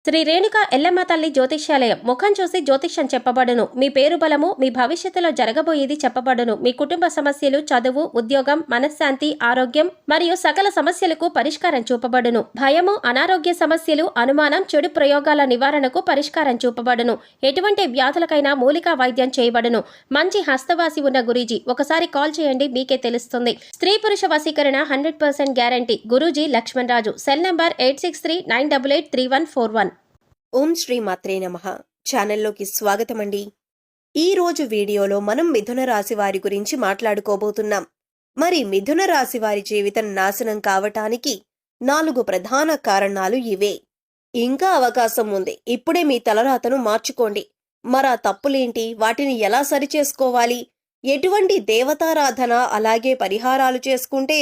శ్రీ రేణుక ఎల్లమ్మ తల్లి జ్యోతిష్యాలయం. ముఖం చూసి జ్యోతిష్యం చెప్పబడును. మీ పేరు బలము, మీ భవిష్యత్తులో జరగబోయేది చెప్పబడును. మీ కుటుంబ సమస్యలు, చదువు, ఉద్యోగం, మనశ్శాంతి, ఆరోగ్యం మరియు సకల సమస్యలకు పరిష్కారం చూపబడును. భయము, అనారోగ్య సమస్యలు, అనుమానం, చెడు ప్రయోగాల నివారణకు పరిష్కారం చూపబడును. ఎటువంటి వ్యాధులకైనా మూలికా వైద్యం చేయబడును. మంచి హస్తవాసి ఉన్న గురూజీ. ఒకసారి కాల్ చేయండి, మీకే తెలుస్తుంది. స్త్రీ పురుష వశీకరణ 100% guarantee. Guruji Lakshman Raju. Cell number 8639883141. ఓం శ్రీ మాత్రే నమః. ఛానల్లోకి స్వాగతమండి. ఈరోజు వీడియోలో మనం మిథున రాశి వారి గురించి మాట్లాడుకోబోతున్నాం. మరి మిథున రాశి వారి జీవితం నాశనం కావటానికి 4 ప్రధాన కారణాలు ఇవే. ఇంకా అవకాశం ఉంది. ఇప్పుడే మీ తలరాతను మార్చుకోండి. మరా తప్పులేంటి, వాటిని ఎలా సరిచేసుకోవాలి, ఎటువంటి దేవతారాధన అలాగే పరిహారాలు చేసుకుంటే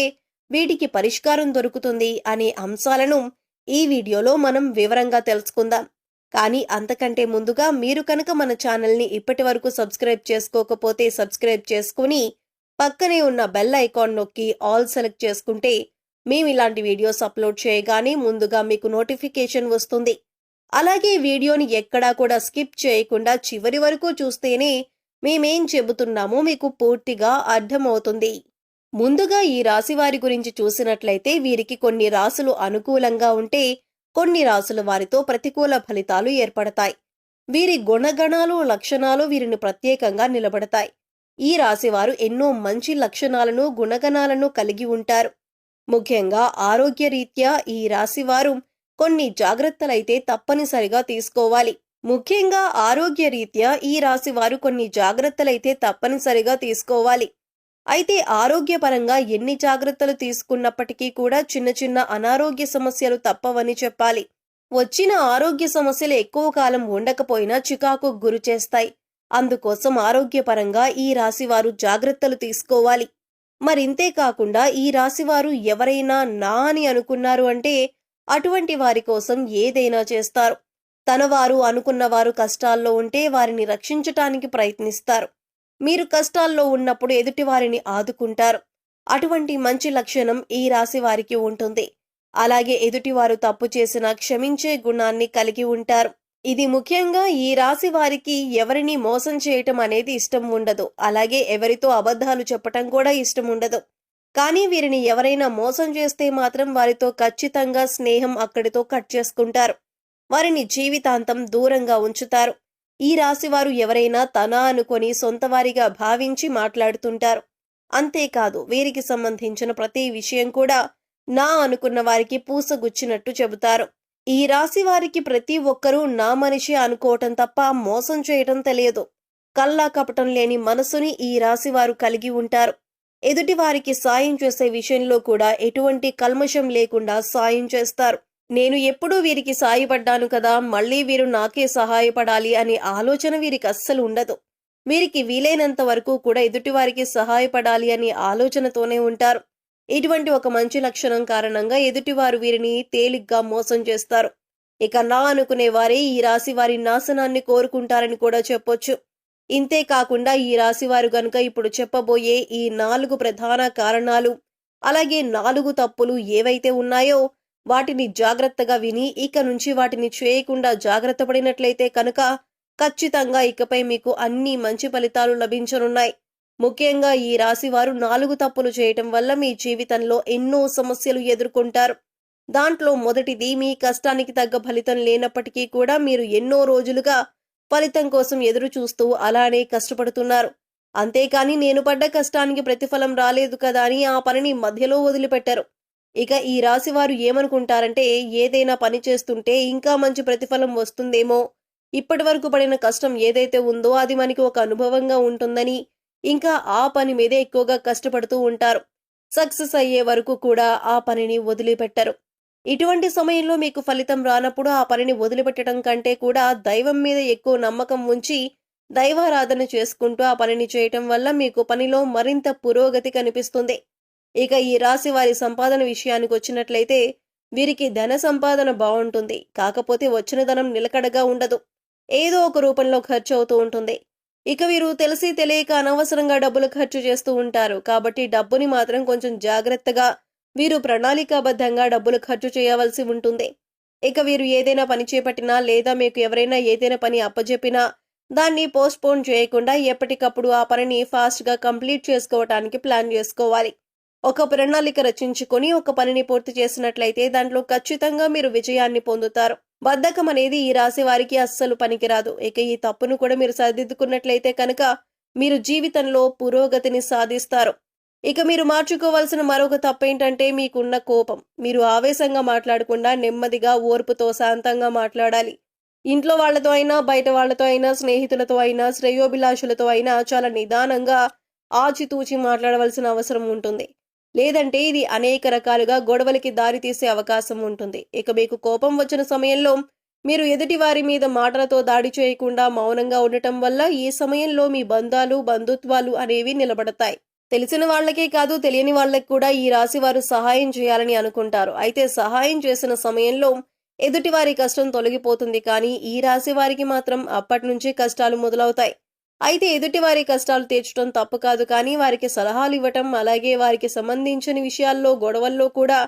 వీటికి పరిష్కారం దొరుకుతుంది అనే అంశాలను ఈ వీడియోలో మనం వివరంగా తెలుసుకుందాం. కానీ అంతకంటే ముందుగా మీరు కనుక మన ఛానల్ని ఇప్పటి వరకు సబ్స్క్రైబ్ చేసుకోకపోతే సబ్స్క్రైబ్ చేసుకుని పక్కనే ఉన్న బెల్ ఐకాన్ నొక్కి ఆల్ సెలెక్ట్ చేసుకుంటే మేము ఇలాంటి వీడియోస్ అప్లోడ్ చేయగానే ముందుగా మీకు నోటిఫికేషన్ వస్తుంది. అలాగే వీడియోని ఎక్కడా కూడా స్కిప్ చేయకుండా చివరి వరకు చూస్తేనే మేమేం చెబుతున్నామో మీకు పూర్తిగా అర్థమవుతుంది. ముందుగా ఈ రాశి వారి గురించి చూసినట్లయితే వీరికి కొన్ని రాశులు అనుకూలంగా ఉంటే కొన్ని రాశుల వారితో ప్రతికూల ఫలితాలు ఏర్పడతాయి. వీరి గుణగణాలు, లక్షణాలు వీరిని ప్రత్యేకంగా నిలబడతాయి. ఈ రాశివారు ఎన్నో మంచి లక్షణాలను, గుణగణాలను కలిగి ఉంటారు. ముఖ్యంగా ఆరోగ్యరీత్యా ఈ రాశివారు కొన్ని జాగ్రత్తలైతే తప్పనిసరిగా తీసుకోవాలి. అయితే ఆరోగ్యపరంగా ఎన్ని జాగ్రత్తలు తీసుకున్నప్పటికీ కూడా చిన్న చిన్న అనారోగ్య సమస్యలు తప్పవని చెప్పాలి. వచ్చిన ఆరోగ్య సమస్యలు ఎక్కువ కాలం ఉండకపోయినా చికాకు గురి చేస్తాయి. అందుకోసం ఆరోగ్యపరంగా ఈ రాశివారు జాగ్రత్తలు తీసుకోవాలి. మరింతే కాకుండా ఈ రాశివారు ఎవరైనా నా అని అనుకున్నారు అంటే అటువంటి వారి కోసం ఏదైనా చేస్తారు. తనవారు అనుకున్నవారు కష్టాల్లో ఉంటే వారిని రక్షించటానికి ప్రయత్నిస్తారు. మీరు కష్టాల్లో ఉన్నప్పుడు ఎదుటివారిని ఆదుకుంటారు. అటువంటి మంచి లక్షణం ఈ రాశి వారికి ఉంటుంది. అలాగే ఎదుటివారు తప్పు చేసినా క్షమించే గుణాన్ని కలిగి ఉంటారు. ఇది ముఖ్యంగా ఈ రాశి వారికి ఎవరిని మోసం చేయటం అనేది ఇష్టం ఉండదు. అలాగే ఎవరితో అబద్ధాలు చెప్పటం కూడా ఇష్టం ఉండదు. కానీ వీరిని ఎవరైనా మోసం చేస్తే మాత్రం వారితో ఖచ్చితంగా స్నేహం అక్కడితో కట్ చేసుకుంటారు. వారిని జీవితాంతం దూరంగా ఉంచుతారు. ఈ రాశివారు ఎవరైనా తన అనుకొని సొంతవారిగా భావించి మాట్లాడుతుంటారు. అంతేకాదు వీరికి సంబంధించిన ప్రతి విషయం కూడా నా అనుకున్న వారికి పూసగుచ్చినట్టు చెబుతారు. ఈ రాశి వారికి ప్రతి ఒక్కరూ నా మనిషి అనుకోవటం తప్ప మోసం చేయటం తెలియదు. కల్లా కపటం లేని మనసుని ఈ రాశివారు కలిగి ఉంటారు. ఎదుటి వారికి సాయం చేసే విషయంలో కూడా ఎటువంటి కల్మషం లేకుండా సాయం చేస్తారు. నేను ఎప్పుడూ వీరికి సాయపడ్డాను కదా, మళ్ళీ వీరు నాకే సహాయపడాలి అనే ఆలోచన వీరికి అస్సలు ఉండదు. వీరికి వీలైనంత వరకు కూడా ఎదుటివారికి సహాయపడాలి అనే ఆలోచనతోనే ఉంటారు. ఇటువంటి ఒక మంచి లక్షణం కారణంగా ఎదుటివారు వీరిని తేలిగ్గా మోసం చేస్తారు. ఇక నా అనుకునే వారే ఈ రాశి వారి నాశనాన్ని కోరుకుంటారని కూడా చెప్పొచ్చు. ఇంతే కాకుండా ఈ రాశివారు గనుక ఇప్పుడు చెప్పబోయే ఈ 4 ప్రధాన కారణాలు అలాగే 4 తప్పులు ఏవైతే ఉన్నాయో వాటిని జాగ్రత్తగా విని ఇక నుంచి వాటిని చేయకుండా జాగ్రత్త పడినట్లయితే కనుక ఖచ్చితంగా ఇకపై మీకు అన్ని మంచి ఫలితాలు లభించనున్నాయి. ముఖ్యంగా ఈ రాశివారు 4 తప్పులు చేయటం వల్ల మీ జీవితంలో ఎన్నో సమస్యలు ఎదుర్కొంటారు. దాంట్లో మొదటిది, మీ కష్టానికి తగ్గ ఫలితం లేనప్పటికీ కూడా మీరు ఎన్నో రోజులుగా ఫలితం కోసం ఎదురు చూస్తూ అలానే కష్టపడుతున్నారు. అంతేకాని నేను పడ్డ కష్టానికి ప్రతిఫలం రాలేదు కదా అని ఆ పనిని మధ్యలో వదిలిపెట్టారు. ఇక ఈ రాశివారు ఏమనుకుంటారంటే ఏదైనా పని చేస్తుంటే ఇంకా మంచి ప్రతిఫలం వస్తుందేమో, ఇప్పటి వరకు పడిన కష్టం ఏదైతే ఉందో అది మనకి ఒక అనుభవంగా ఉంటుందని ఇంకా ఆ పని మీదే ఎక్కువగా కష్టపడుతూ ఉంటారు. సక్సెస్ అయ్యే వరకు కూడా ఆ పనిని వదిలిపెట్టరు. ఇటువంటి సమయంలో మీకు ఫలితం రానప్పుడు ఆ పనిని వదిలిపెట్టడం కంటే కూడా దైవం మీద ఎక్కువ నమ్మకం ఉంచి దైవారాధన చేసుకుంటూ ఆ పనిని చేయటం వల్ల మీకు పనిలో మరింత పురోగతి కనిపిస్తుంది. ఇక ఈ రాశి వారి సంపాదన విషయానికి వచ్చినట్లయితే వీరికి ధన సంపాదన బాగుంటుంది. కాకపోతే వచ్చిన ధనం నిలకడగా ఉండదు. ఏదో ఒక రూపంలో ఖర్చు అవుతూ ఉంటుంది. ఇక వీరు తెలిసి తెలియక అనవసరంగా డబ్బులు ఖర్చు చేస్తూ ఉంటారు. కాబట్టి డబ్బుని మాత్రం కొంచెం జాగ్రత్తగా వీరు ప్రణాళికాబద్ధంగా డబ్బులు ఖర్చు చేయవలసి ఉంటుంది. ఇక వీరు ఏదైనా పని చేపట్టినా లేదా మీకు ఎవరైనా ఏదైనా పని అప్పజెప్పినా దాన్ని పోస్ట్‌పోన్ చేయకుండా ఎప్పటికప్పుడు ఆ పనిని ఫాస్ట్‌గా కంప్లీట్ చేసుకోవటానికి ప్లాన్ చేసుకోవాలి. ఒక ప్రణాళిక రచించుకొని ఒక పనిని పూర్తి చేసినట్లయితే దాంట్లో ఖచ్చితంగా మీరు విజయాన్ని పొందుతారు. బద్ధకం అనేది ఈ రాశి వారికి అస్సలు పనికిరాదు. ఇక ఈ తప్పును కూడా మీరు సరిదిద్దుకున్నట్లయితే కనుక మీరు జీవితంలో పురోగతిని సాధిస్తారు. ఇక మీరు మార్చుకోవాల్సిన మరొక తప్పేంటంటే మీకున్న కోపం. మీరు ఆవేశంగా మాట్లాడకుండా నెమ్మదిగా, ఓర్పుతో, శాంతంగా మాట్లాడాలి. ఇంట్లో వాళ్ళతో అయినా, బయట వాళ్ళతో అయినా, స్నేహితులతో అయినా, శ్రేయోభిలాషులతో అయినా చాలా నిదానంగా, ఆచితూచి మాట్లాడవలసిన అవసరం ఉంటుంది. లేదంటే ఇది అనేక రకాలుగా గొడవలకి దారితీసే అవకాశం ఉంటుంది. ఇక మీకు కోపం వచ్చిన సమయంలో మీరు ఎదుటి వారి మీద మాటలతో దాడి చేయకుండా మౌనంగా ఉండటం వల్ల ఈ సమయంలో మీ బంధాలు, బంధుత్వాలు అనేవి నిలబడతాయి. తెలిసిన వాళ్ళకే కాదు, తెలియని వాళ్ళకి కూడా ఈ రాశి వారు సహాయం చేయాలని అనుకుంటారు. అయితే సహాయం చేసిన సమయంలో ఎదుటివారి కష్టం తొలగిపోతుంది, కానీ ఈ రాశి వారికి మాత్రం అప్పటినుంచి కష్టాలు మొదలవుతాయి. అయితే ఎదుటివారి కష్టాలు తీర్చడం తప్పు కాదు, కానీ వారికి సలహాలు ఇవ్వటం, అలాగే వారికి సంబంధించిన విషయాల్లో, గొడవల్లో కూడా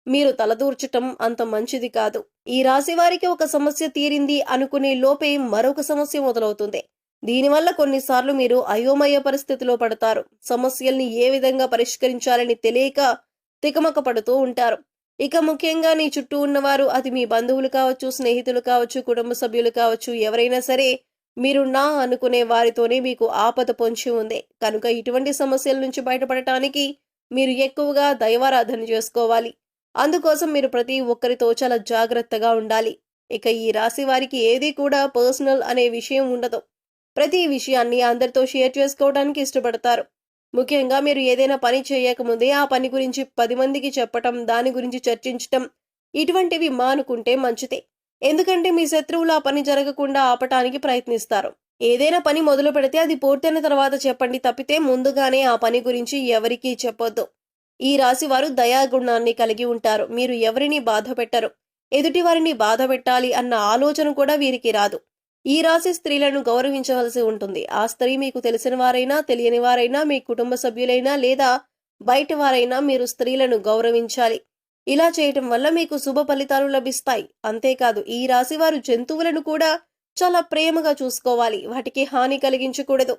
మీరు తలదూర్చటం అంత మంచిది కాదు. ఈ రాశి వారికి ఒక సమస్య తీరింది అనుకునే లోపే మరొక సమస్య మొదలవుతుంది. దీనివల్ల కొన్నిసార్లు మీరు అయోమయ పరిస్థితిలో పడతారు. సమస్యల్ని ఏ విధంగా పరిష్కరించాలని తెలియక తికమక పడుతూ ఉంటారు. ఇక ముఖ్యంగా నీ చుట్టూ ఉన్నవారు, అది మీ బంధువులు కావచ్చు, స్నేహితులు కావచ్చు, కుటుంబ సభ్యులు కావచ్చు, ఎవరైనా సరే మీరు నా అనుకునే వారితోనే మీకు ఆపద పొంచి ఉంది. కనుక ఇటువంటి సమస్యల నుంచి బయటపడటానికి మీరు ఎక్కువగా దైవారాధన చేసుకోవాలి. అందుకోసం మీరు ప్రతి ఒక్కరితో చాలా జాగ్రత్తగా ఉండాలి. ఇక ఈ రాశి వారికి ఏది కూడా పర్సనల్ అనే విషయం ఉండదు. ప్రతి విషయాన్ని అందరితో షేర్ చేసుకోవడానికి ఇష్టపడతారు. ముఖ్యంగా మీరు ఏదైనా పని చేయకముందే ఆ పని గురించి 10 మందికి చెప్పటం, దాని గురించి చర్చించటం, ఇటువంటివి మానుకుంటే మంచిదే. ఎందుకంటే మీ శత్రువులు ఆ పని జరగకుండా ఆపటానికి ప్రయత్నిస్తారు. ఏదైనా పని మొదలు పెడితే అది పూర్తయిన తర్వాత చెప్పండి తప్పితే ముందుగానే ఆ పని గురించి ఎవరికీ చెప్పొద్దు. ఈ రాశి వారు దయాగుణాన్ని కలిగి ఉంటారు. మీరు ఎవరిని బాధ పెట్టరు. ఎదుటివారిని బాధ పెట్టాలి అన్న ఆలోచన కూడా వీరికి రాదు. ఈ రాశి స్త్రీలను గౌరవించవలసి ఉంటుంది. ఆ స్త్రీ మీకు తెలిసిన వారైనా, తెలియని వారైనా, మీ కుటుంబ సభ్యులైనా లేదా బయట వారైనా మీరు స్త్రీలను గౌరవించాలి. ఇలా చేయటం వల్ల మీకు శుభ ఫలితాలు లభిస్తాయి. అంతేకాదు ఈ రాశి వారు జంతువులను కూడా చాలా ప్రేమగా చూసుకోవాలి. వాటికి హాని కలిగించకూడదు.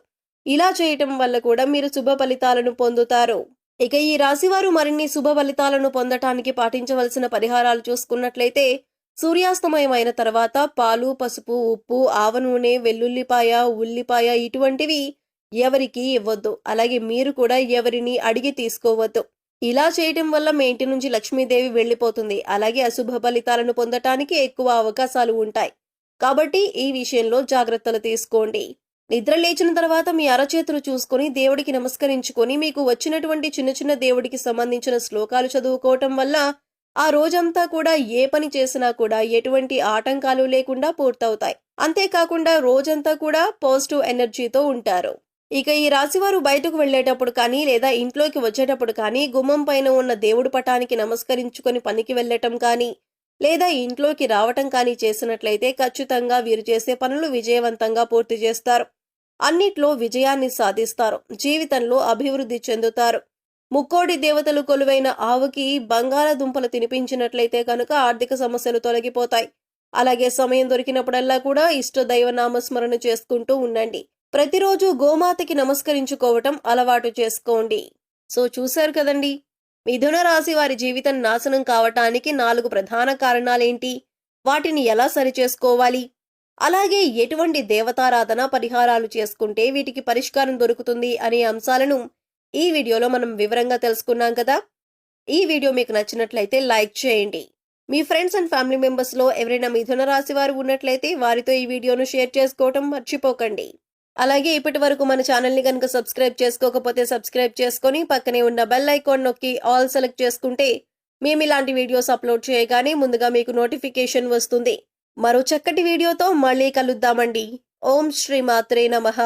ఇలా చేయటం వల్ల కూడా మీరు శుభ ఫలితాలను పొందుతారు. ఇక ఈ రాశివారు మరిన్ని శుభ ఫలితాలను పొందటానికి పాటించవలసిన పరిహారాలు చూసుకున్నట్లయితే, సూర్యాస్తమయమైన తర్వాత పాలు, పసుపు, ఉప్పు, ఆవ నూనె, వెల్లుల్లిపాయ, ఉల్లిపాయ ఇటువంటివి ఎవరికి ఇవ్వద్దు. అలాగే మీరు కూడా ఎవరిని అడిగి తీసుకోవద్దు. ఇలా చేయటం వల్ల మీ ఇంటి నుంచి లక్ష్మీదేవి వెళ్లిపోతుంది. అలాగే అశుభ ఫలితాలను పొందటానికి ఎక్కువ అవకాశాలు ఉంటాయి. కాబట్టి ఈ విషయంలో జాగ్రత్తలు తీసుకోండి. నిద్ర లేచిన తర్వాత మీ అరచేతులు చూసుకొని దేవుడికి నమస్కరించుకొని మీకు వచ్చినటువంటి చిన్న చిన్న దేవుడికి సంబంధించిన శ్లోకాలు చదువుకోవటం వల్ల ఆ రోజంతా కూడా ఏ పని చేసినా కూడా ఎటువంటి ఆటంకాలు లేకుండా పూర్తవుతాయి. అంతేకాకుండా రోజంతా కూడా పాజిటివ్ ఎనర్జీతో ఉంటారు. ఇక ఈ రాశివారు బయటకు వెళ్లేటప్పుడు కానీ లేదా ఇంట్లోకి వచ్చేటప్పుడు కానీ గుమ్మం పైన ఉన్న దేవుడి పటానికి నమస్కరించుకొని పనికి వెళ్ళటం కానీ లేదా ఇంట్లోకి రావటం కానీ చేసినట్లయితే ఖచ్చితంగా వీరు చేసే పనులు విజయవంతంగా పూర్తి చేస్తారు. అన్నిట్లో విజయాన్ని సాధిస్తారు. జీవితంలో అభివృద్ధి చెందుతారు. ముక్కోడి దేవతలు కొలువైన ఆవుకి బంగాళదుంపలు తినిపించినట్లయితే కనుక ఆర్థిక సమస్యలు తొలగిపోతాయి. అలాగే సమయం దొరికినప్పుడల్లా కూడా ఇష్ట దైవ నామస్మరణ చేసుకుంటూ ఉండండి. ప్రతిరోజు గోమాతకి నమస్కరించుకోవటం అలవాటు చేసుకోండి. సో చూశారు కదండి, మిథున రాశి వారి జీవితం నాశనం కావటానికి 4 ప్రధాన కారణాలేంటి, వాటిని ఎలా సరిచేసుకోవాలి, అలాగే ఎటువంటి దేవతారాధన పరిహారాలు చేసుకుంటే వీటికి పరిష్కారం దొరుకుతుంది అనే అంశాలను ఈ వీడియోలో మనం వివరంగా తెలుసుకున్నాం కదా. ఈ వీడియో మీకు నచ్చినట్లయితే లైక్ చేయండి. మీ ఫ్రెండ్స్ అండ్ ఫ్యామిలీ మెంబర్స్ లో ఎవరైనా మిథున రాశి వారు ఉన్నట్లయితే వారితో ఈ వీడియోను షేర్ చేసుకోవటం మర్చిపోకండి. అలాగే ఇప్పటి వరకు మన ఛానల్ ని కనుక సబ్స్క్రైబ్ చేసుకోకపోతే సబ్స్క్రైబ్ చేసుకొని పక్కనే ఉన్న బెల్ ఐకాన్ నొక్కి ఆల్ సెలెక్ట్ చేసుకుంటే మేము ఇలాంటి వీడియోస్ అప్లోడ్ చేయగానే ముందుగా మీకు నోటిఫికేషన్ వస్తుంది. మరో చక్కటి వీడియోతో మళ్ళీ కలుద్దామండి. ఓం శ్రీ మాత్రే నమః.